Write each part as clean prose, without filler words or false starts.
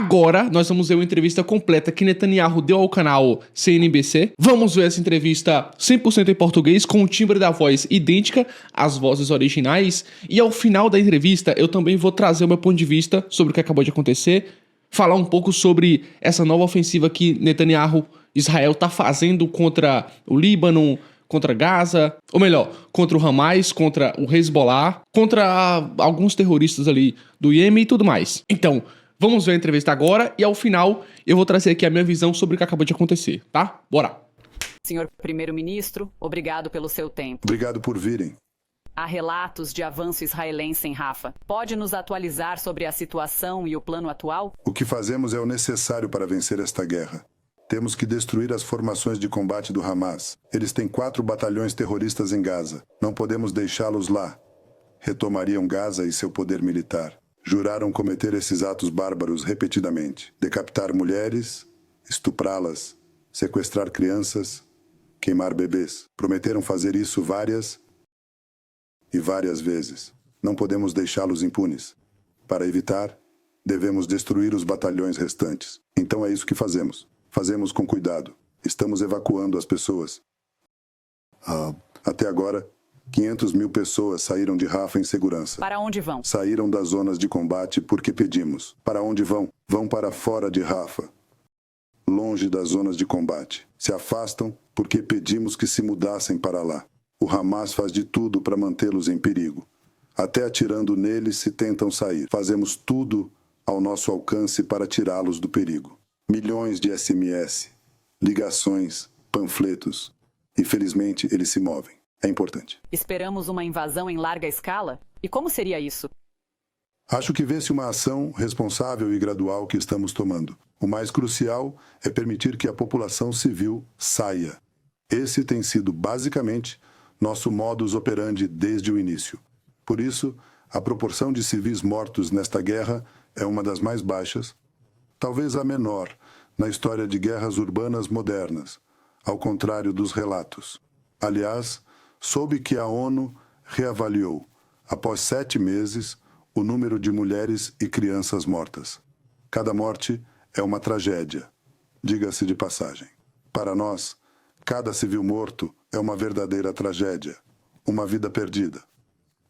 Agora, nós vamos ver uma entrevista completa que Netanyahu deu ao canal CNBC. Vamos ver essa entrevista 100% em português, com o timbre da voz idêntica às vozes originais. E ao final da entrevista, eu também vou trazer o meu ponto de vista sobre o que acabou de acontecer, falar um pouco sobre essa nova ofensiva que Netanyahu, Israel, está fazendo contra o Líbano, contra Gaza, ou melhor, contra o Hamas, contra o Hezbollah, contra alguns terroristas ali do Iêmen e tudo mais. Então, vamos ver a entrevista agora e ao final eu vou trazer aqui a minha visão sobre o que acabou de acontecer, tá? Bora! Senhor Primeiro-Ministro, obrigado pelo seu tempo. Obrigado por virem. Há relatos de avanço israelense em Rafah. Pode nos atualizar sobre a situação e o plano atual? O que fazemos é o necessário para vencer esta guerra. Temos que destruir as formações de combate do Hamas. Eles têm 4 batalhões terroristas em Gaza. Não podemos deixá-los lá. Retomariam Gaza e seu poder militar. Juraram cometer esses atos bárbaros repetidamente. Decapitar mulheres, estuprá-las, sequestrar crianças, queimar bebês. Prometeram fazer isso várias e várias vezes. Não podemos deixá-los impunes. Para evitar, devemos destruir os batalhões restantes. Então é isso que fazemos. Fazemos com cuidado. Estamos evacuando as pessoas. Até agora, 500 mil pessoas saíram de Rafah em segurança. Para onde vão? Saíram das zonas de combate porque pedimos. Para onde vão? Vão para fora de Rafah, longe das zonas de combate. Se afastam porque pedimos que se mudassem para lá. O Hamas faz de tudo para mantê-los em perigo. Até atirando neles se tentam sair. Fazemos tudo ao nosso alcance para tirá-los do perigo. Milhões de SMS, ligações, panfletos. Infelizmente, eles se movem. É importante. Esperamos uma invasão em larga escala? E como seria isso? Acho que vê-se uma ação responsável e gradual que estamos tomando. O mais crucial é permitir que a população civil saia. Esse tem sido, basicamente, nosso modus operandi desde o início. Por isso, a proporção de civis mortos nesta guerra é uma das mais baixas, talvez a menor, na história de guerras urbanas modernas, ao contrário dos relatos. Aliás, soube que a ONU reavaliou, após 7 meses, o número de mulheres e crianças mortas. Cada morte é uma tragédia, diga-se de passagem. Para nós, cada civil morto é uma verdadeira tragédia, uma vida perdida.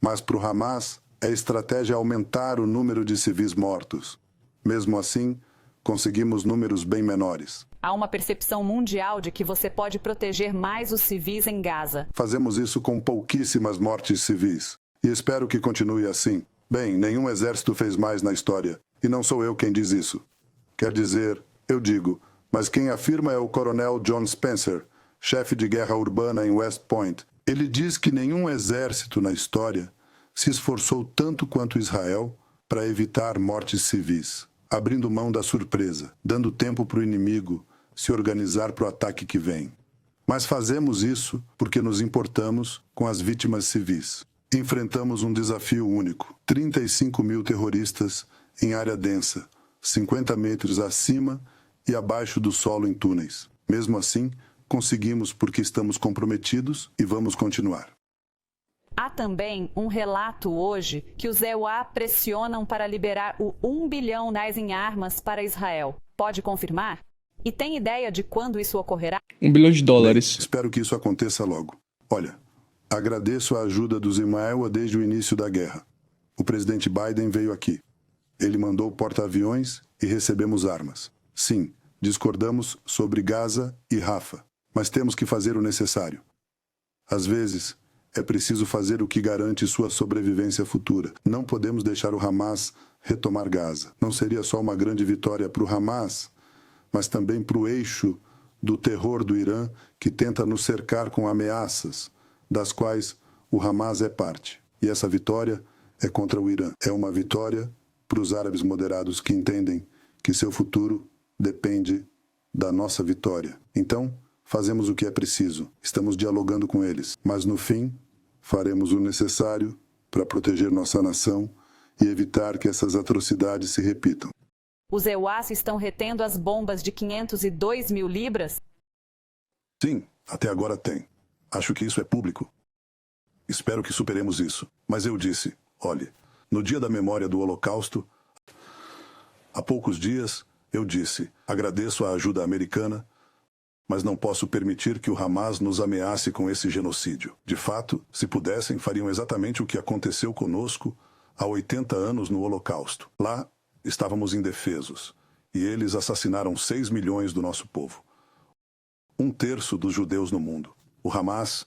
Mas para o Hamas, é estratégia aumentar o número de civis mortos. Mesmo assim, conseguimos números bem menores. Há uma percepção mundial de que você pode proteger mais os civis em Gaza. Fazemos isso com pouquíssimas mortes civis. E espero que continue assim. Bem, nenhum exército fez mais na história. E não sou eu quem diz isso. Quer dizer, eu digo, mas quem afirma é o coronel John Spencer, chefe de guerra urbana em West Point. Ele diz que nenhum exército na história se esforçou tanto quanto Israel para evitar mortes civis, abrindo mão da surpresa, dando tempo para o inimigo se organizar para o ataque que vem. Mas fazemos isso porque nos importamos com as vítimas civis. Enfrentamos um desafio único. 35 mil terroristas em área densa, 50 metros acima e abaixo do solo em túneis. Mesmo assim, conseguimos porque estamos comprometidos e vamos continuar. Há também um relato hoje que os EUA pressionam para liberar o 1 bilhão em armas para Israel. Pode confirmar? E tem ideia de quando isso ocorrerá? $1 bilhão. Bem, espero que isso aconteça logo. Olha, agradeço a ajuda dos Imael desde o início da guerra. O presidente Biden veio aqui. Ele mandou porta-aviões e recebemos armas. Sim, discordamos sobre Gaza e Rafah, mas temos que fazer o necessário. Às vezes, é preciso fazer o que garante sua sobrevivência futura. Não podemos deixar o Hamas retomar Gaza. Não seria só uma grande vitória para o Hamas, mas também para o eixo do terror do Irã, que tenta nos cercar com ameaças, das quais o Hamas é parte. E essa vitória é contra o Irã. É uma vitória para os árabes moderados que entendem que seu futuro depende da nossa vitória. Então, fazemos o que é preciso. Estamos dialogando com eles. Mas, no fim, faremos o necessário para proteger nossa nação e evitar que essas atrocidades se repitam. Os EUAs estão retendo as bombas de 502 mil libras? Sim, até agora tem. Acho que isso é público. Espero que superemos isso. Mas eu disse, olhe, no dia da memória do Holocausto, Há poucos dias, eu disse: agradeço a ajuda americana, mas não posso permitir que o Hamas nos ameace com esse genocídio. De fato, se pudessem, fariam exatamente o que aconteceu conosco há 80 anos no Holocausto. Lá, estávamos indefesos, e eles assassinaram 6 milhões do nosso povo. 1/3 dos judeus no mundo. O Hamas,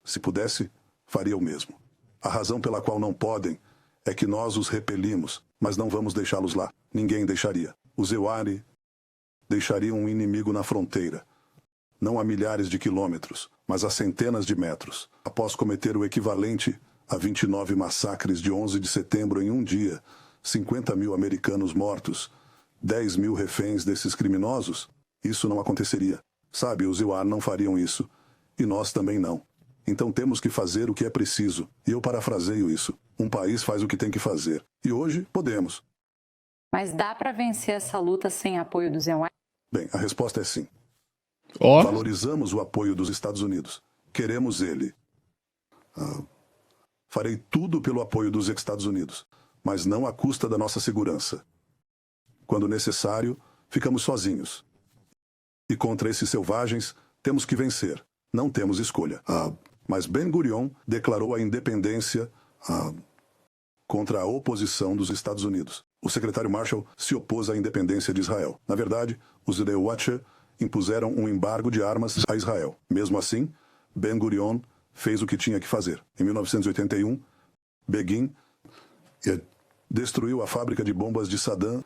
se pudesse, faria o mesmo. A razão pela qual não podem é que nós os repelimos, mas não vamos deixá-los lá. Ninguém deixaria. Os Zewari deixariam um inimigo na fronteira, não a milhares de quilômetros, mas a centenas de metros, após cometer o equivalente a 29 massacres de 11 de setembro em um dia, 50 mil americanos mortos, 10 mil reféns desses criminosos. Isso não aconteceria. Sabe, os Zewar não fariam isso, e nós também não. Então temos que fazer o que é preciso, e eu parafraseio isso. Um país faz o que tem que fazer, e hoje podemos. Mas dá para vencer essa luta sem apoio do Zewar? Bem, a resposta é sim. Ó, Valorizamos o apoio dos Estados Unidos. Queremos ele. Farei tudo pelo apoio dos Estados Unidos, mas não à custa da nossa segurança. Quando necessário, ficamos sozinhos. E contra esses selvagens, temos que vencer. Não temos escolha. Mas Ben-Gurion declarou a independência contra a oposição dos Estados Unidos. O secretário Marshall se opôs à independência de Israel. Na verdade, os Zewar impuseram um embargo de armas a Israel. Mesmo assim, Ben-Gurion fez o que tinha que fazer. Em 1981, Begin destruiu a fábrica de bombas de Saddam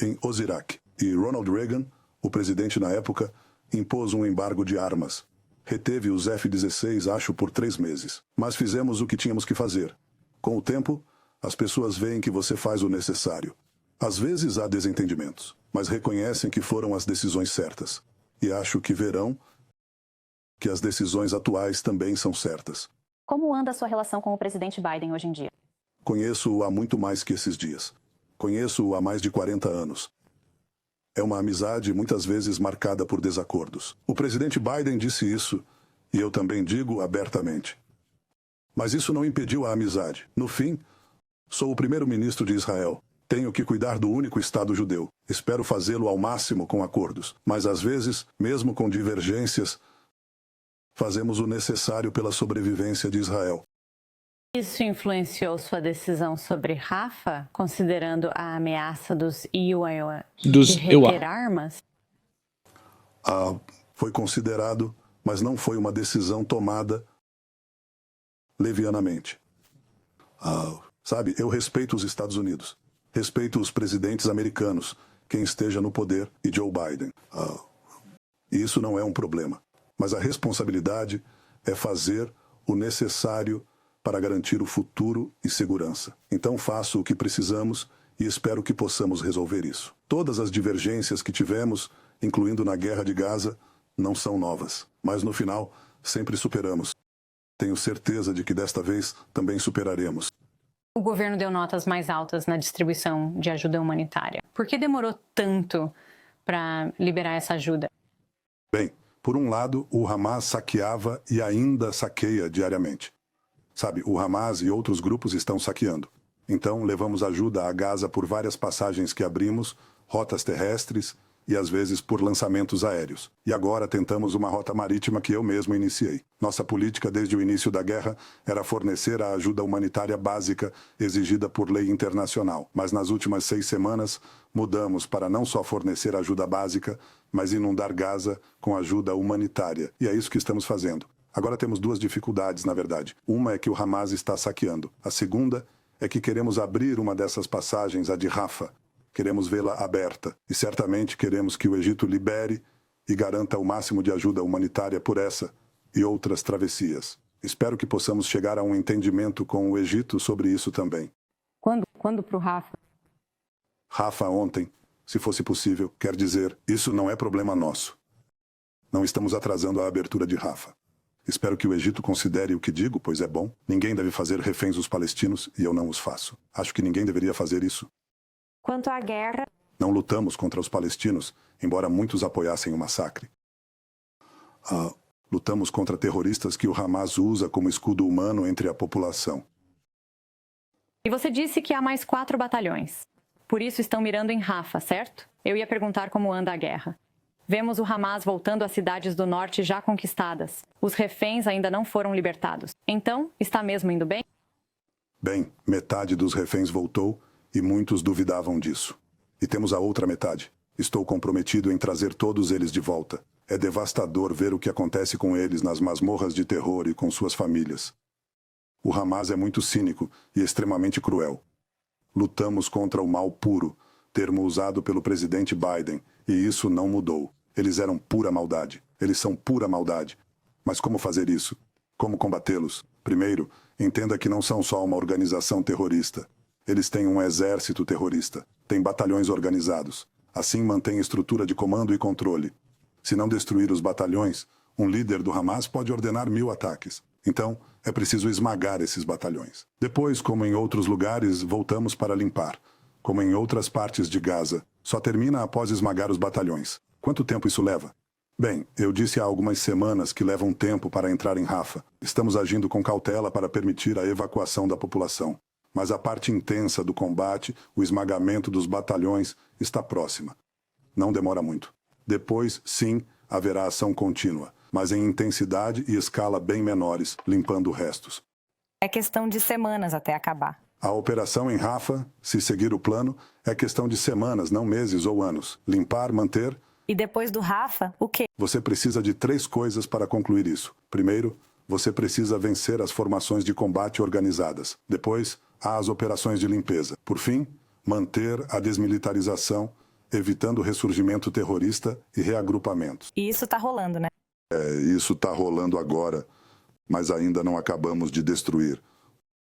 em Osirak. E Ronald Reagan, o presidente na época, impôs um embargo de armas. Reteve os F-16, acho, por 3 meses. Mas fizemos o que tínhamos que fazer. Com o tempo, as pessoas veem que você faz o necessário. Às vezes há desentendimentos, mas reconhecem que foram as decisões certas. E acho que verão que as decisões atuais também são certas. Como anda a sua relação com o presidente Biden hoje em dia? Conheço-o há muito mais que esses dias. Conheço-o há mais de 40 anos. É uma amizade muitas vezes marcada por desacordos. O presidente Biden disse isso, e eu também digo abertamente. Mas isso não impediu a amizade. No fim, sou o primeiro-ministro de Israel. Tenho que cuidar do único Estado judeu. Espero fazê-lo ao máximo com acordos. Mas às vezes, mesmo com divergências, fazemos o necessário pela sobrevivência de Israel. Isso influenciou sua decisão sobre Rafah, considerando a ameaça dos IUA de reter armas? Foi considerado, mas não foi uma decisão tomada levianamente. Sabe, eu respeito os Estados Unidos. Respeito os presidentes americanos, quem esteja no poder, e Joe Biden. E isso não é um problema. Mas a responsabilidade é fazer o necessário para garantir o futuro e segurança. Então faço o que precisamos e espero que possamos resolver isso. Todas as divergências que tivemos, incluindo na guerra de Gaza, não são novas. Mas no final, sempre superamos. Tenho certeza de que desta vez também superaremos. O governo deu notas mais altas na distribuição de ajuda humanitária. Por que demorou tanto para liberar essa ajuda? Bem, por um lado, o Hamas saqueava e ainda saqueia diariamente. Sabe, o Hamas e outros grupos estão saqueando. Então, levamos ajuda a Gaza por várias passagens que abrimos, rotas terrestres e às vezes por lançamentos aéreos. E agora tentamos uma rota marítima que eu mesmo iniciei. Nossa política desde o início da guerra era fornecer a ajuda humanitária básica exigida por lei internacional. Mas nas últimas 6 semanas, mudamos para não só fornecer ajuda básica, mas inundar Gaza com ajuda humanitária. E é isso que estamos fazendo. Agora temos 2 dificuldades, na verdade. Uma é que o Hamas está saqueando. A segunda é que queremos abrir uma dessas passagens, a de Rafah. Queremos vê-la aberta. E certamente queremos que o Egito libere e garanta o máximo de ajuda humanitária por essa e outras travessias. Espero que possamos chegar a um entendimento com o Egito sobre isso também. Quando para o Rafah? Rafah ontem, se fosse possível, quer dizer, isso não é problema nosso. Não estamos atrasando a abertura de Rafah. Espero que o Egito considere o que digo, pois é bom. Ninguém deve fazer reféns os palestinos e eu não os faço. Acho que ninguém deveria fazer isso. Quanto à guerra... Não lutamos contra os palestinos, embora muitos apoiassem o massacre. Lutamos contra terroristas que o Hamas usa como escudo humano entre a população. E você disse que há mais 4 batalhões. Por isso estão mirando em Rafah, certo? Eu ia perguntar como anda a guerra. Vemos o Hamas voltando às cidades do norte já conquistadas. Os reféns ainda não foram libertados. Então, está mesmo indo bem? Bem, metade dos reféns voltou e muitos duvidavam disso. E temos a outra metade. Estou comprometido em trazer todos eles de volta. É devastador ver o que acontece com eles nas masmorras de terror e com suas famílias. O Hamas é muito cínico e extremamente cruel. Lutamos contra o mal puro, termo usado pelo presidente Biden, e isso não mudou. Eles eram pura maldade. Eles são pura maldade. Mas como fazer isso? Como combatê-los? Primeiro, entenda que não são só uma organização terrorista. Eles têm um exército terrorista. Têm batalhões organizados. Assim mantém estrutura de comando e controle. Se não destruir os batalhões, um líder do Hamas pode ordenar 1000 ataques. Então, é preciso esmagar esses batalhões. Depois, como em outros lugares, voltamos para limpar. Como em outras partes de Gaza, só termina após esmagar os batalhões. Quanto tempo isso leva? Bem, eu disse há algumas semanas que leva um tempo para entrar em Rafah. Estamos agindo com cautela para permitir a evacuação da população. Mas a parte intensa do combate, o esmagamento dos batalhões, está próxima. Não demora muito. Depois, sim, haverá ação contínua, mas em intensidade e escala bem menores, limpando restos. É questão de semanas até acabar. A operação em Rafah, se seguir o plano, é questão de semanas, não meses ou anos. Limpar, manter... E depois do Rafah, o quê? Você precisa de 3 coisas para concluir isso. Primeiro, você precisa vencer as formações de combate organizadas. Depois, há as operações de limpeza. Por fim, manter a desmilitarização, evitando o ressurgimento terrorista e reagrupamentos. E isso está rolando, né? Isso está rolando agora, mas ainda não acabamos de destruir.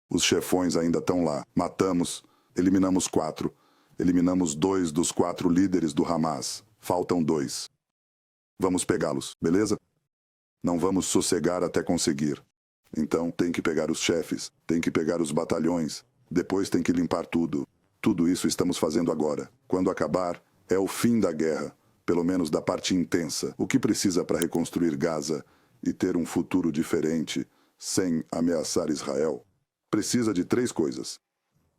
Os chefões ainda estão lá. Matamos, eliminamos 4. Eliminamos 2 dos 4 líderes do Hamas. Faltam 2. Vamos pegá-los, beleza? Não vamos sossegar até conseguir. Então tem que pegar os chefes, tem que pegar os batalhões, depois tem que limpar tudo. Tudo isso estamos fazendo agora. Quando acabar, é o fim da guerra, pelo menos da parte intensa. O que precisa para reconstruir Gaza e ter um futuro diferente, sem ameaçar Israel? Precisa de 3 coisas.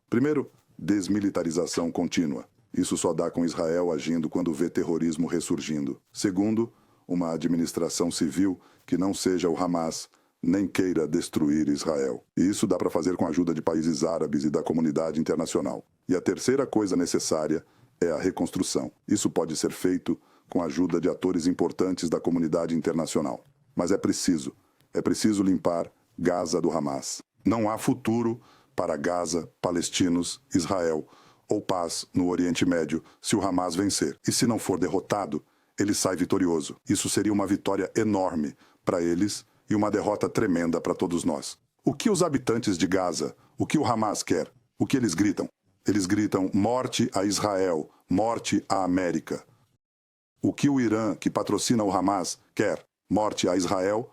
Primeiro, desmilitarização contínua. Isso só dá com Israel agindo quando vê terrorismo ressurgindo. Segundo, uma administração civil que não seja o Hamas, nem queira destruir Israel. E isso dá para fazer com a ajuda de países árabes e da comunidade internacional. E a terceira coisa necessária é a reconstrução. Isso pode ser feito com a ajuda de atores importantes da comunidade internacional. Mas é preciso limpar Gaza do Hamas. Não há futuro para Gaza, palestinos, Israel ou paz no Oriente Médio se o Hamas vencer. E se não for derrotado, ele sai vitorioso. Isso seria uma vitória enorme para eles e uma derrota tremenda para todos nós. O que os habitantes de Gaza, o que o Hamas quer? O que eles gritam? Eles gritam morte a Israel, morte à América. O que o Irã, que patrocina o Hamas, quer? Morte a Israel,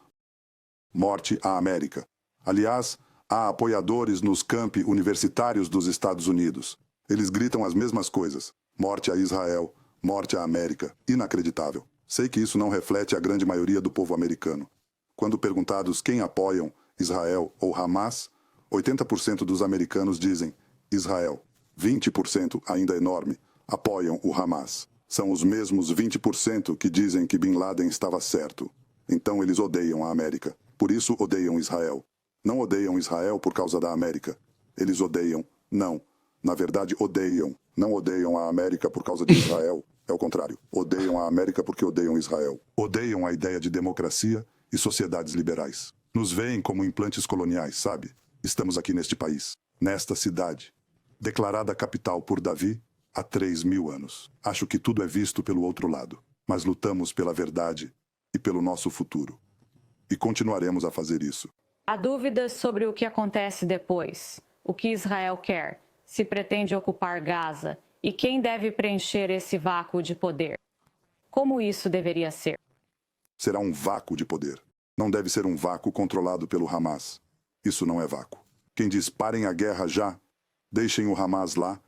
morte à América. Aliás, há apoiadores nos campi universitários dos Estados Unidos. Eles gritam as mesmas coisas. Morte a Israel, morte à América. Inacreditável. Sei que isso não reflete a grande maioria do povo americano. Quando perguntados quem apoiam, Israel ou Hamas, 80% dos americanos dizem Israel. 20%, ainda enorme, apoiam o Hamas. São os mesmos 20% que dizem que Bin Laden estava certo. Então eles odeiam a América. Por isso odeiam Israel. Não odeiam Israel por causa da América. Eles odeiam, não. Na verdade, odeiam. Não odeiam a América por causa de Israel. É o contrário. Odeiam a América porque odeiam Israel. Odeiam a ideia de democracia e sociedades liberais. Nos veem como implantes coloniais, sabe? Estamos aqui neste país, nesta cidade, declarada capital por Davi há 3.000 anos. Acho que tudo é visto pelo outro lado, mas lutamos pela verdade e pelo nosso futuro. E continuaremos a fazer isso. Há dúvidas sobre o que acontece depois, o que Israel quer, se pretende ocupar Gaza e quem deve preencher esse vácuo de poder. Como isso deveria ser? Será um vácuo de poder. Não deve ser um vácuo controlado pelo Hamas. Isso não é vácuo. Quem diz parem a guerra já, deixem o Hamas lá,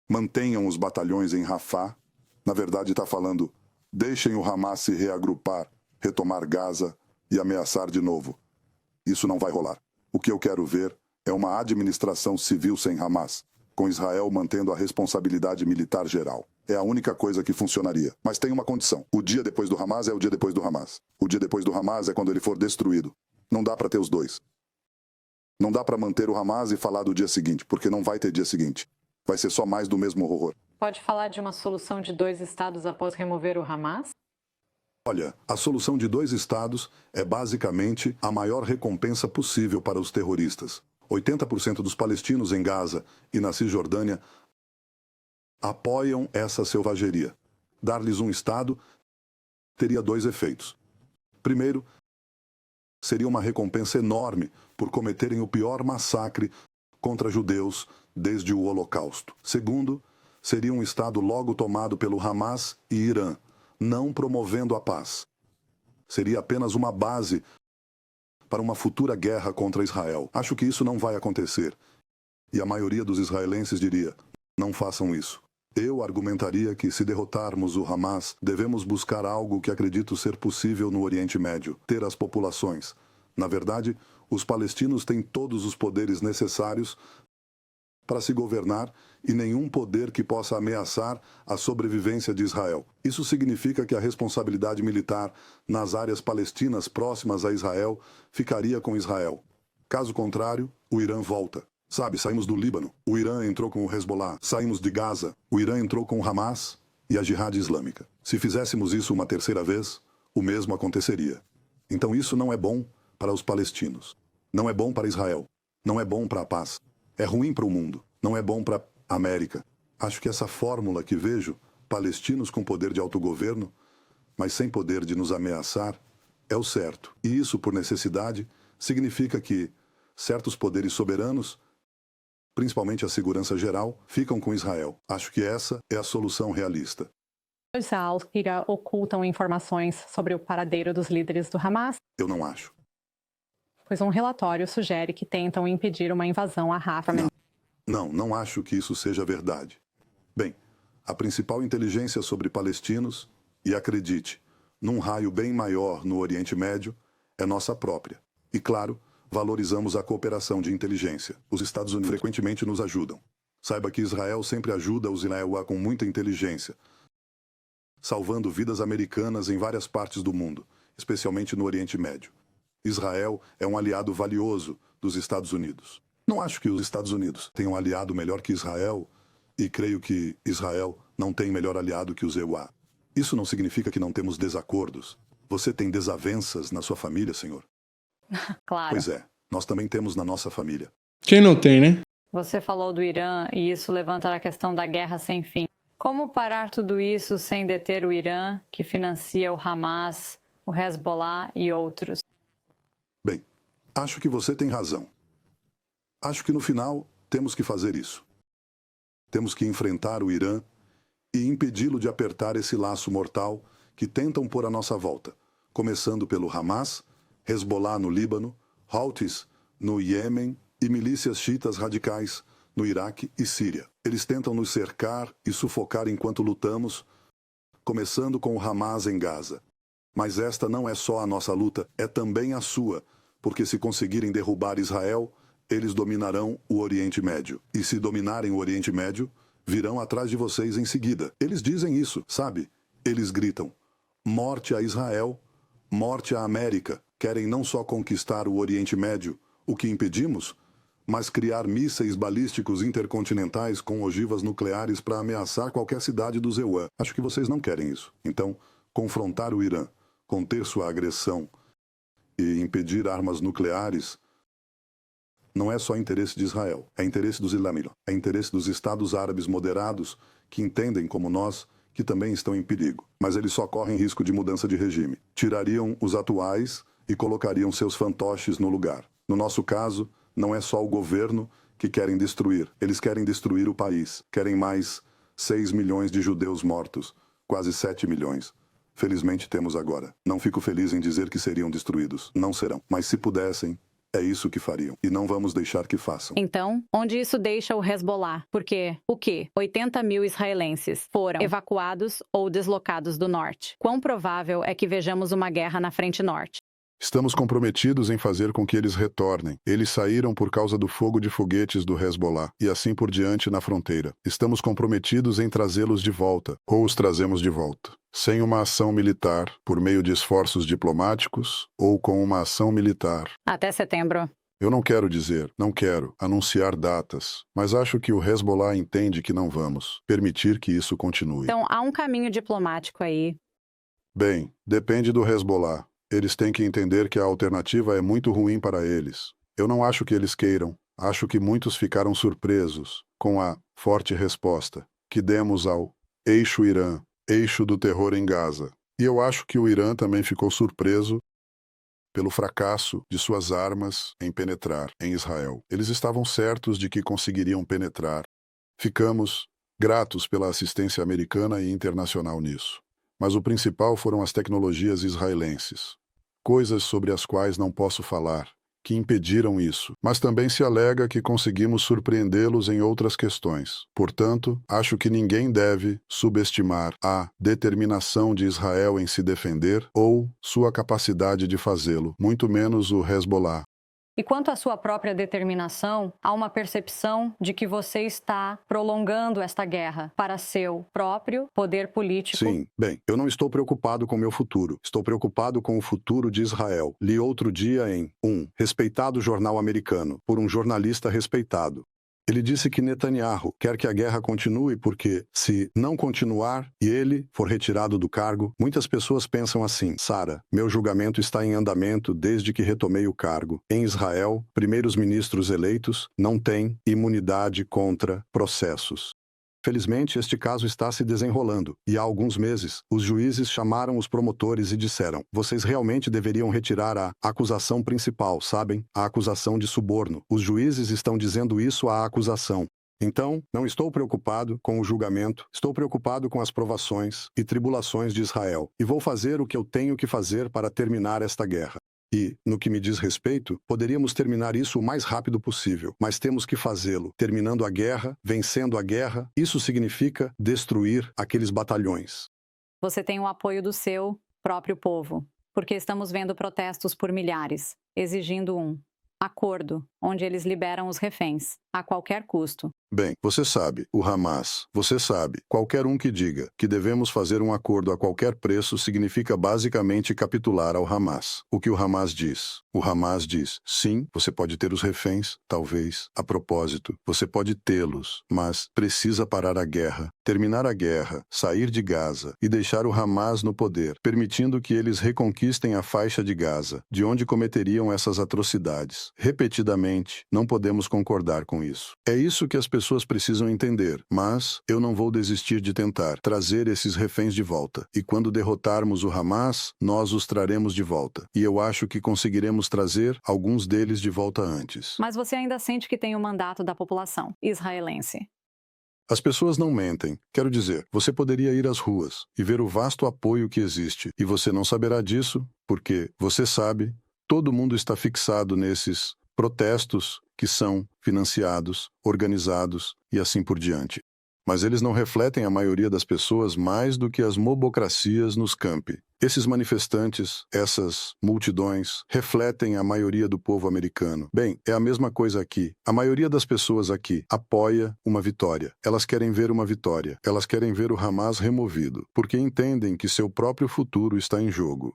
mantenham os batalhões em Rafah, na verdade está falando, deixem o Hamas se reagrupar, retomar Gaza e ameaçar de novo. Isso não vai rolar. O que eu quero ver é uma administração civil sem Hamas. com Israel mantendo a responsabilidade militar geral. É a única coisa que funcionaria. Mas tem uma condição. O dia depois do Hamas é o dia depois do Hamas. O dia depois do Hamas é quando ele for destruído. Não dá para ter os dois. Não dá para manter o Hamas e falar do dia seguinte, porque não vai ter dia seguinte. Vai ser só mais do mesmo horror. Pode falar de uma solução de 2 estados após remover o Hamas? Olha, a solução de 2 estados é basicamente a maior recompensa possível para os terroristas. 80% dos palestinos em Gaza e na Cisjordânia apoiam essa selvageria. Dar-lhes um estado teria 2 efeitos. Primeiro, seria uma recompensa enorme por cometerem o pior massacre contra judeus desde o Holocausto. Segundo, seria um estado logo tomado pelo Hamas e Irã, não promovendo a paz. Seria apenas uma base para uma futura guerra contra Israel. Acho que isso não vai acontecer. E a maioria dos israelenses diria, não façam isso. Eu argumentaria que, se derrotarmos o Hamas, devemos buscar algo que acredito ser possível no Oriente Médio, ter as populações. Na verdade, os palestinos têm todos os poderes necessários para se governar e nenhum poder que possa ameaçar a sobrevivência de Israel. Isso significa que a responsabilidade militar nas áreas palestinas próximas a Israel ficaria com Israel. Caso contrário, o Irã volta. Sabe, saímos do Líbano, o Irã entrou com o Hezbollah, saímos de Gaza, o Irã entrou com o Hamas e a Jihad Islâmica. Se fizéssemos isso uma terceira vez, o mesmo aconteceria. Então isso não é bom para os palestinos. Não é bom para Israel. Não é bom para a paz. É ruim para o mundo. Não é bom para a América. Acho que essa fórmula que vejo, palestinos com poder de autogoverno, mas sem poder de nos ameaçar, é o certo. E isso, por necessidade, significa que certos poderes soberanos, principalmente a segurança geral, ficam com Israel. Acho que essa é a solução realista. Os Al-Qaeda ocultam informações sobre o paradeiro dos líderes do Hamas? Eu não acho. Pois um relatório sugere que tentam impedir uma invasão a Rafah. Não acho que isso seja verdade. Bem, a principal inteligência sobre palestinos, e acredite, num raio bem maior no Oriente Médio, é nossa própria. E claro, valorizamos a cooperação de inteligência. Os Estados Unidos frequentemente nos ajudam. Saiba que Israel sempre ajuda os Inaewa com muita inteligência, salvando vidas americanas em várias partes do mundo, especialmente no Oriente Médio. Israel é um aliado valioso dos Estados Unidos. Não acho que os Estados Unidos tenham um aliado melhor que Israel, e creio que Israel não tem melhor aliado que os EUA. Isso não significa que não temos desacordos. Você tem desavenças na sua família, senhor? Claro. Pois é, nós também temos na nossa família. Quem não tem, né? Você falou do Irã e isso levanta a questão da guerra sem fim. Como parar tudo isso sem deter o Irã, que financia o Hamas, o Hezbollah e outros? Bem, acho que você tem razão. Acho que no final temos que fazer isso. Temos que enfrentar o Irã e impedi-lo de apertar esse laço mortal que tentam pôr à nossa volta, começando pelo Hamas, Hezbollah no Líbano, Houthis no Iêmen e milícias xiitas radicais no Iraque e Síria. Eles tentam nos cercar e sufocar enquanto lutamos, começando com o Hamas em Gaza. Mas esta não é só a nossa luta, é também a sua, porque se conseguirem derrubar Israel, eles dominarão o Oriente Médio. E se dominarem o Oriente Médio, virão atrás de vocês em seguida. Eles dizem isso, sabe? Eles gritam, morte a Israel, morte à América. Querem não só conquistar o Oriente Médio, o que impedimos, mas criar mísseis balísticos intercontinentais com ogivas nucleares para ameaçar qualquer cidade do EUA. Acho que vocês não querem isso. Então, confrontar o Irã, conter sua agressão e impedir armas nucleares não é só interesse de Israel, é interesse dos islâmicos, é interesse dos Estados Árabes moderados que entendem, como nós, que também estão em perigo. Mas eles só correm risco de mudança de regime. Tirariam os atuais e colocariam seus fantoches no lugar. No nosso caso, não é só o governo que querem destruir. Eles querem destruir o país. Querem mais 6 milhões de judeus mortos. Quase 7 milhões. Felizmente temos agora. Não fico feliz em dizer que seriam destruídos. Não serão. Mas se pudessem, é isso que fariam. E não vamos deixar que façam. Então, onde isso deixa o Hezbollah? Porque, o quê? 80 mil israelenses foram evacuados ou deslocados do norte. Quão provável é que vejamos uma guerra na frente norte? Estamos comprometidos em fazer com que eles retornem. Eles saíram por causa do fogo de foguetes do Hezbollah e assim por diante na fronteira. Estamos comprometidos em trazê-los de volta, ou os trazemos de volta. Sem uma ação militar, por meio de esforços diplomáticos, ou com uma ação militar. Até setembro. Eu não quero anunciar datas, mas acho que o Hezbollah entende que não vamos permitir que isso continue. Então, há um caminho diplomático aí. Bem, depende do Hezbollah. Eles têm que entender que a alternativa é muito ruim para eles. Eu não acho que eles queiram. Acho que muitos ficaram surpresos com a forte resposta que demos ao eixo Irã, eixo do terror em Gaza. E eu acho que o Irã também ficou surpreso pelo fracasso de suas armas em penetrar em Israel. Eles estavam certos de que conseguiriam penetrar. Ficamos gratos pela assistência americana e internacional nisso. Mas o principal foram as tecnologias israelenses. Coisas sobre as quais não posso falar, que impediram isso. Mas também se alega que conseguimos surpreendê-los em outras questões. Portanto, acho que ninguém deve subestimar a determinação de Israel em se defender ou sua capacidade de fazê-lo, muito menos o Hezbollah. E quanto à sua própria determinação, há uma percepção de que você está prolongando esta guerra para seu próprio poder político. Sim, bem, eu não estou preocupado com meu futuro. Estou preocupado com o futuro de Israel. Li outro dia em um respeitado jornal americano, por um jornalista respeitado. Ele disse que Netanyahu quer que a guerra continue porque, se não continuar e ele for retirado do cargo, muitas pessoas pensam assim: Sara, meu julgamento está em andamento desde que retomei o cargo. Em Israel, primeiros ministros eleitos não têm imunidade contra processos. Felizmente, este caso está se desenrolando, e há alguns meses, os juízes chamaram os promotores e disseram: vocês realmente deveriam retirar a acusação principal, sabem? A acusação de suborno. Os juízes estão dizendo isso à acusação. Então, não estou preocupado com o julgamento, estou preocupado com as provações e tribulações de Israel, e vou fazer o que eu tenho que fazer para terminar esta guerra. E, no que me diz respeito, poderíamos terminar isso o mais rápido possível, mas temos que fazê-lo, terminando a guerra, vencendo a guerra. Isso significa destruir aqueles batalhões. Você tem o apoio do seu próprio povo, porque estamos vendo protestos por milhares, exigindo um acordo, onde eles liberam os reféns, a qualquer custo. Bem, você sabe, o Hamas, você sabe, qualquer um que diga que devemos fazer um acordo a qualquer preço significa basicamente capitular ao Hamas. O que o Hamas diz? O Hamas diz: sim, você pode ter os reféns, talvez, a propósito, você pode tê-los, mas precisa parar a guerra, terminar a guerra, sair de Gaza e deixar o Hamas no poder, permitindo que eles reconquistem a faixa de Gaza, de onde cometeriam essas atrocidades. Repetidamente, não podemos concordar com isso. É isso que as pessoas precisam entender, mas eu não vou desistir de tentar trazer esses reféns de volta. E quando derrotarmos o Hamas, nós os traremos de volta. E eu acho que conseguiremos trazer alguns deles de volta antes. Mas você ainda sente que tem o mandato da população israelense. As pessoas não mentem. Quero dizer, você poderia ir às ruas e ver o vasto apoio que existe. E você não saberá disso, porque, você sabe, todo mundo está fixado nesses protestos que são financiados, organizados e assim por diante. Mas eles não refletem a maioria das pessoas mais do que as mobocracias nos campi. Esses manifestantes, essas multidões, refletem a maioria do povo americano. Bem, é a mesma coisa aqui. A maioria das pessoas aqui apoia uma vitória. Elas querem ver uma vitória. Elas querem ver o Hamas removido, porque entendem que seu próprio futuro está em jogo.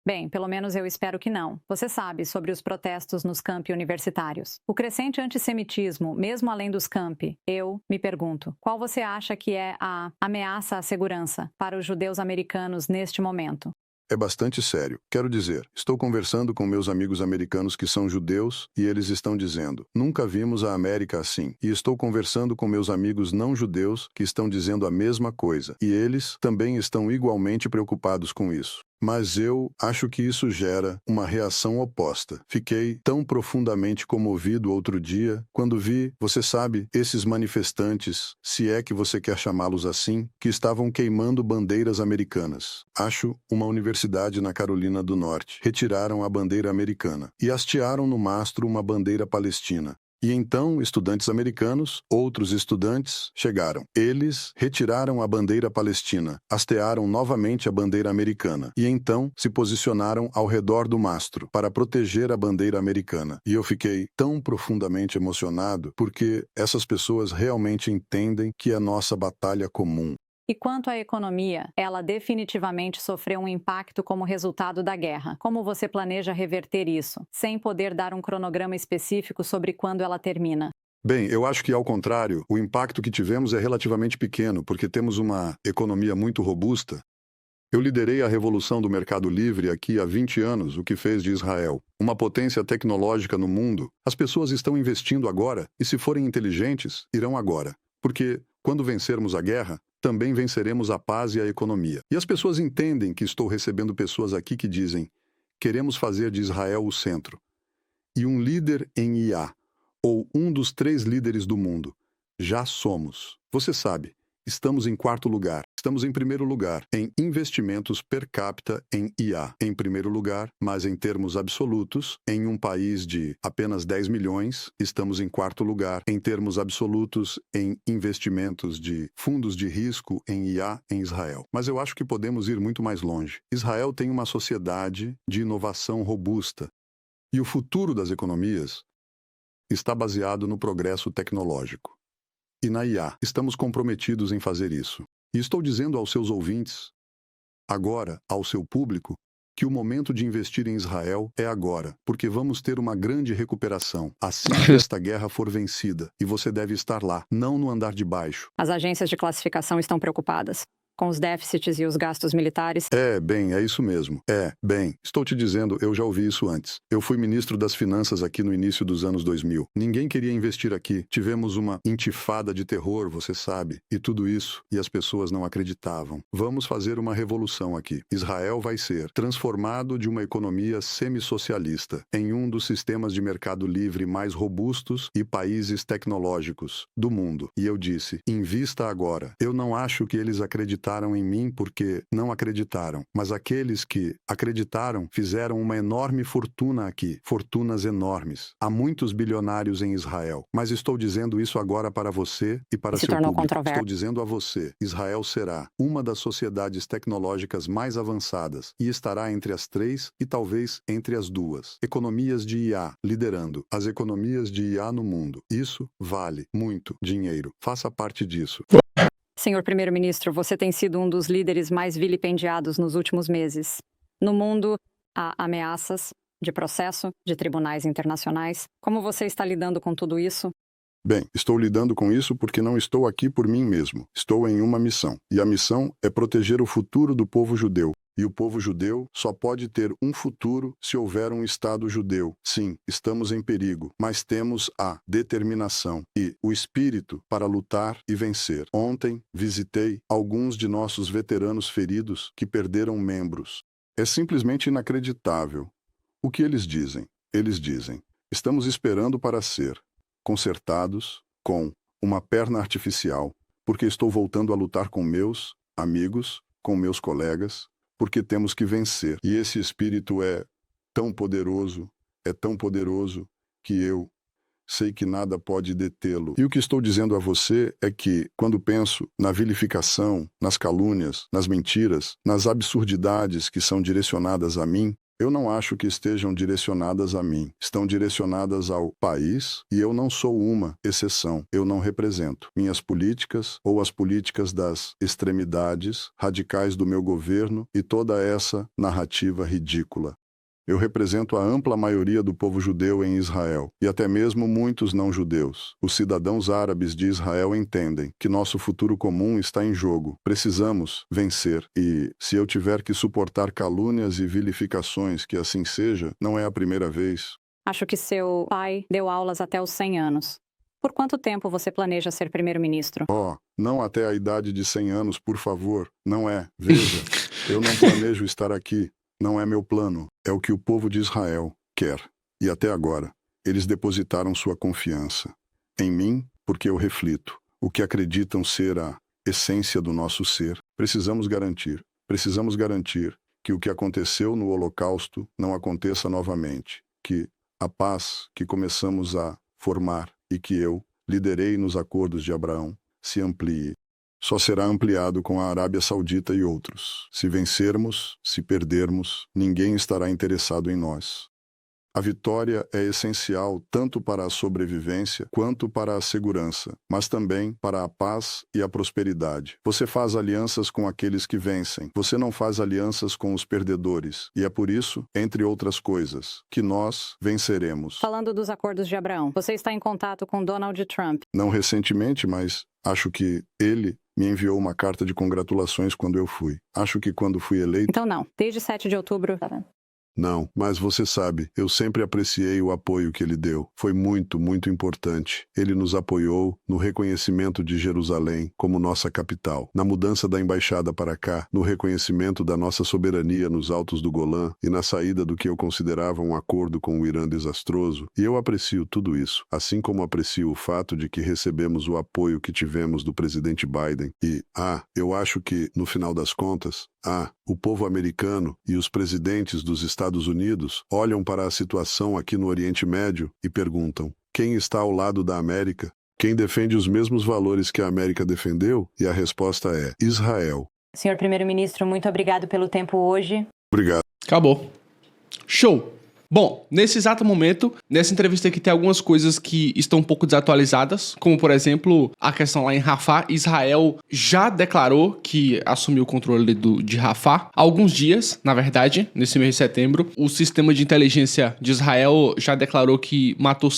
Bem, pelo menos eu espero que não. Você sabe sobre os protestos nos campi universitários. O crescente antissemitismo, mesmo além dos campi. Eu me pergunto, qual você acha que é a ameaça à segurança para os judeus americanos neste momento? É bastante sério. Quero dizer, estou conversando com meus amigos americanos que são judeus e eles estão dizendo: nunca vimos a América assim. E estou conversando com meus amigos não judeus que estão dizendo a mesma coisa. E eles também estão igualmente preocupados com isso. Mas eu acho que isso gera uma reação oposta. Fiquei tão profundamente comovido outro dia quando vi, você sabe, esses manifestantes, se é que você quer chamá-los assim, que estavam queimando bandeiras americanas. Acho uma universidade na Carolina do Norte. Retiraram a bandeira americana e hastearam no mastro uma bandeira palestina. E então, estudantes americanos, outros estudantes, chegaram. Eles retiraram a bandeira palestina, hastearam novamente a bandeira americana e então se posicionaram ao redor do mastro para proteger a bandeira americana. E eu fiquei tão profundamente emocionado porque essas pessoas realmente entendem que é nossa batalha comum. E quanto à economia, ela definitivamente sofreu um impacto como resultado da guerra. Como você planeja reverter isso, sem poder dar um cronograma específico sobre quando ela termina? Bem, eu acho que, ao contrário, o impacto que tivemos é relativamente pequeno, porque temos uma economia muito robusta. Eu liderei a revolução do mercado livre aqui há 20 anos, o que fez de Israel uma potência tecnológica no mundo. As pessoas estão investindo agora, e se forem inteligentes, irão agora. Porque, quando vencermos a guerra, também venceremos a paz e a economia. E as pessoas entendem que estou recebendo pessoas aqui que dizem: queremos fazer de Israel o centro. E um líder em IA, ou um dos 3 líderes do mundo. Já somos. Você sabe, estamos em 4º lugar. Estamos em 1º lugar em investimentos per capita em IA. Em 1º lugar, mas em termos absolutos, em um país de apenas 10 milhões, estamos em 4º lugar em termos absolutos em investimentos de fundos de risco em IA em Israel. Mas eu acho que podemos ir muito mais longe. Israel tem uma sociedade de inovação robusta. E o futuro das economias está baseado no progresso tecnológico. E na IA, estamos comprometidos em fazer isso. E estou dizendo aos seus ouvintes, agora, ao seu público, que o momento de investir em Israel é agora, porque vamos ter uma grande recuperação assim que esta guerra for vencida. E você deve estar lá, não no andar de baixo. As agências de classificação estão preocupadas com os déficits e os gastos militares. É isso mesmo. Estou te dizendo, eu já ouvi isso antes. Eu fui ministro das Finanças aqui no início dos anos 2000. Ninguém queria investir aqui. Tivemos uma intifada de terror, você sabe. E tudo isso, e as pessoas não acreditavam. Vamos fazer uma revolução aqui. Israel vai ser transformado de uma economia semi-socialista em um dos sistemas de mercado livre mais robustos e países tecnológicos do mundo. E eu disse, invista agora. Eu não acho que eles acreditaram em mim porque não acreditaram, mas aqueles que acreditaram fizeram uma enorme fortuna aqui, fortunas enormes. Há muitos bilionários em Israel, mas estou dizendo isso agora para você e para seu público. Estou dizendo a você, Israel será uma das sociedades tecnológicas mais avançadas e estará entre as 3 e talvez entre as 2 economias de IA, liderando as economias de IA no mundo. Isso vale muito dinheiro. Faça parte disso. Senhor Primeiro-Ministro, você tem sido um dos líderes mais vilipendiados nos últimos meses. No mundo, há ameaças de processo, de tribunais internacionais. Como você está lidando com tudo isso? Bem, estou lidando com isso porque não estou aqui por mim mesmo. Estou em uma missão. E a missão é proteger o futuro do povo judeu. E o povo judeu só pode ter um futuro se houver um Estado judeu. Sim, estamos em perigo, mas temos a determinação e o espírito para lutar e vencer. Ontem, visitei alguns de nossos veteranos feridos que perderam membros. É simplesmente inacreditável. O que eles dizem? Eles dizem, estamos esperando para ser consertados com uma perna artificial, porque estou voltando a lutar com meus amigos, com meus colegas, porque temos que vencer. E esse espírito é tão poderoso que eu sei que nada pode detê-lo. E o que estou dizendo a você é que, quando penso na vilificação, nas calúnias, nas mentiras, nas absurdidades que são direcionadas a mim, eu não acho que estejam direcionadas a mim. Estão direcionadas ao país e eu não sou uma exceção. Eu não represento minhas políticas ou as políticas das extremidades radicais do meu governo e toda essa narrativa ridícula. Eu represento a ampla maioria do povo judeu em Israel, e até mesmo muitos não-judeus. Os cidadãos árabes de Israel entendem que nosso futuro comum está em jogo. Precisamos vencer, e se eu tiver que suportar calúnias e vilificações, que assim seja, não é a primeira vez. Acho que seu pai deu aulas até os 100 anos. Por quanto tempo você planeja ser primeiro-ministro? Não até a idade de 100 anos, por favor. Não é. Veja, eu não planejo estar aqui. Não é meu plano, é o que o povo de Israel quer. E até agora, eles depositaram sua confiança em mim porque eu reflito o que acreditam ser a essência do nosso ser. Precisamos garantir que o que aconteceu no Holocausto não aconteça novamente, que a paz que começamos a formar e que eu liderei nos acordos de Abraão se amplie. Só será ampliado com a Arábia Saudita e outros. Se vencermos, se perdermos, ninguém estará interessado em nós. A vitória é essencial tanto para a sobrevivência quanto para a segurança, mas também para a paz e a prosperidade. Você faz alianças com aqueles que vencem. Você não faz alianças com os perdedores. E é por isso, entre outras coisas, que nós venceremos. Falando dos acordos de Abraão, você está em contato com Donald Trump. Não recentemente, mas acho que ele me enviou uma carta de congratulações quando eu fui. Acho que quando fui eleito... Então não, desde 7 de outubro... Não, mas você sabe, eu sempre apreciei o apoio que ele deu. Foi muito, muito importante. Ele nos apoiou no reconhecimento de Jerusalém como nossa capital, na mudança da embaixada para cá, no reconhecimento da nossa soberania nos altos do Golã e na saída do que eu considerava um acordo com o Irã desastroso. E eu aprecio tudo isso, assim como aprecio o fato de que recebemos o apoio que tivemos do presidente Biden. E, eu acho que, no final das contas, o povo americano e os presidentes dos Estados Unidos olham para a situação aqui no Oriente Médio e perguntam: quem está ao lado da América? Quem defende os mesmos valores que a América defendeu? E a resposta é Israel. Senhor Primeiro-Ministro, muito obrigado pelo tempo hoje. Obrigado. Acabou. Show! Bom, nesse exato momento, nessa entrevista aqui tem algumas coisas que estão um pouco desatualizadas, como por exemplo, a questão lá em Rafah. Israel já declarou que assumiu o controle de Rafah há alguns dias, na verdade, nesse mês de setembro. O sistema de inteligência de Israel já declarou que matou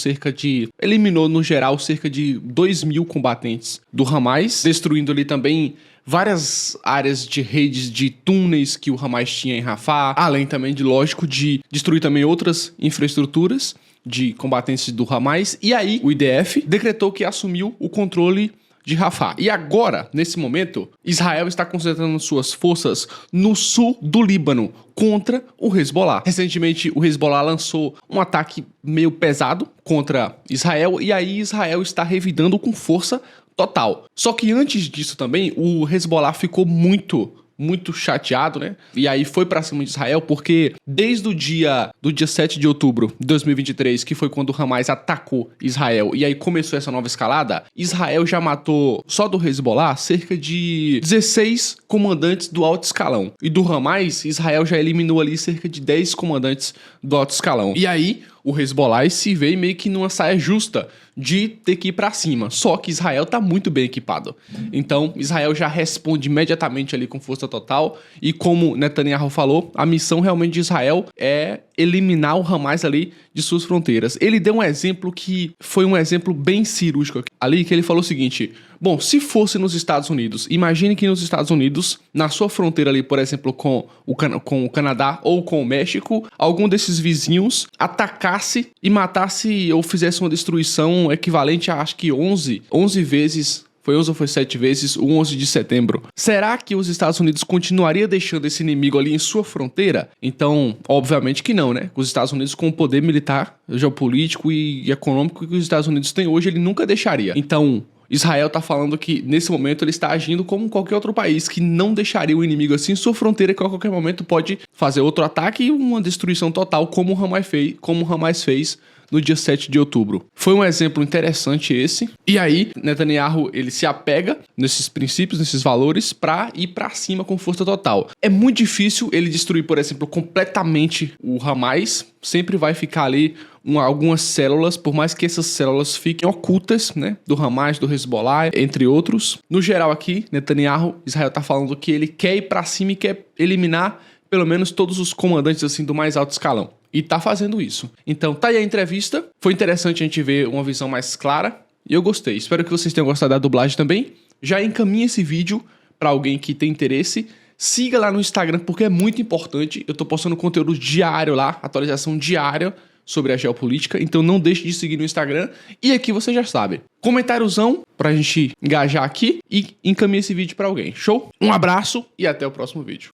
eliminou no geral cerca de 2.000 combatentes do Hamas, destruindo ali também várias áreas de redes de túneis que o Hamas tinha em Rafah, além também de, lógico, de destruir também outras infraestruturas de combatentes do Hamas. E aí o IDF decretou que assumiu o controle de Rafah. E agora, nesse momento, Israel está concentrando suas forças no sul do Líbano contra o Hezbollah. Recentemente, o Hezbollah lançou um ataque meio pesado contra Israel e aí Israel está revidando com força total. Só que antes disso também, o Hezbollah ficou muito chateado, né? E aí foi pra cima de Israel, porque desde o dia 7 de outubro de 2023, que foi quando o Hamas atacou Israel, e aí começou essa nova escalada, Israel já matou, só do Hezbollah, cerca de 16 comandantes do alto escalão. E do Hamas, Israel já eliminou ali cerca de 10 comandantes do alto escalão. E aí, o Hezbollah se vê meio que numa saia justa de ter que ir pra cima. Só que Israel tá muito bem equipado. Então, Israel já responde imediatamente ali com força total. E como Netanyahu falou, a missão realmente de Israel é eliminar o Hamas ali de suas fronteiras. Ele deu um exemplo que foi um exemplo bem cirúrgico ali, que ele falou o seguinte: bom, se fosse nos Estados Unidos, imagine que nos Estados Unidos, na sua fronteira ali, por exemplo, com o Canadá ou com o México, algum desses vizinhos atacasse e matasse ou fizesse uma destruição equivalente a, acho que 11 vezes, foi 11 ou foi 7 vezes, o 11 de setembro. Será que os Estados Unidos continuaria deixando esse inimigo ali em sua fronteira? Então, obviamente que não, né? Os Estados Unidos, com o poder militar, geopolítico e econômico que os Estados Unidos têm hoje, ele nunca deixaria. Então, Israel tá falando que, nesse momento, ele está agindo como qualquer outro país, que não deixaria o inimigo assim em sua fronteira, que a qualquer momento pode fazer outro ataque e uma destruição total, como o Hamas fez no dia 7 de outubro. Foi um exemplo interessante esse. E aí, Netanyahu, ele se apega nesses princípios, nesses valores, pra ir pra cima com força total. É muito difícil ele destruir, por exemplo, completamente o Hamas. Sempre vai ficar ali algumas células, por mais que essas células fiquem ocultas, né, do Hamas, do Hezbollah, entre outros. No geral aqui, Netanyahu, Israel tá falando que ele quer ir pra cima e quer eliminar pelo menos todos os comandantes assim do mais alto escalão. E tá fazendo isso. Então tá aí a entrevista. Foi interessante a gente ver uma visão mais clara. E eu gostei. Espero que vocês tenham gostado da dublagem também. Já encaminhe esse vídeo pra alguém que tem interesse. Siga lá no Instagram, porque é muito importante. Eu tô postando conteúdo diário lá, atualização diária sobre a geopolítica. Então não deixe de seguir no Instagram. E aqui você já sabe. Comentáriozão pra gente engajar aqui. E encaminhe esse vídeo pra alguém. Show? Um abraço e até o próximo vídeo.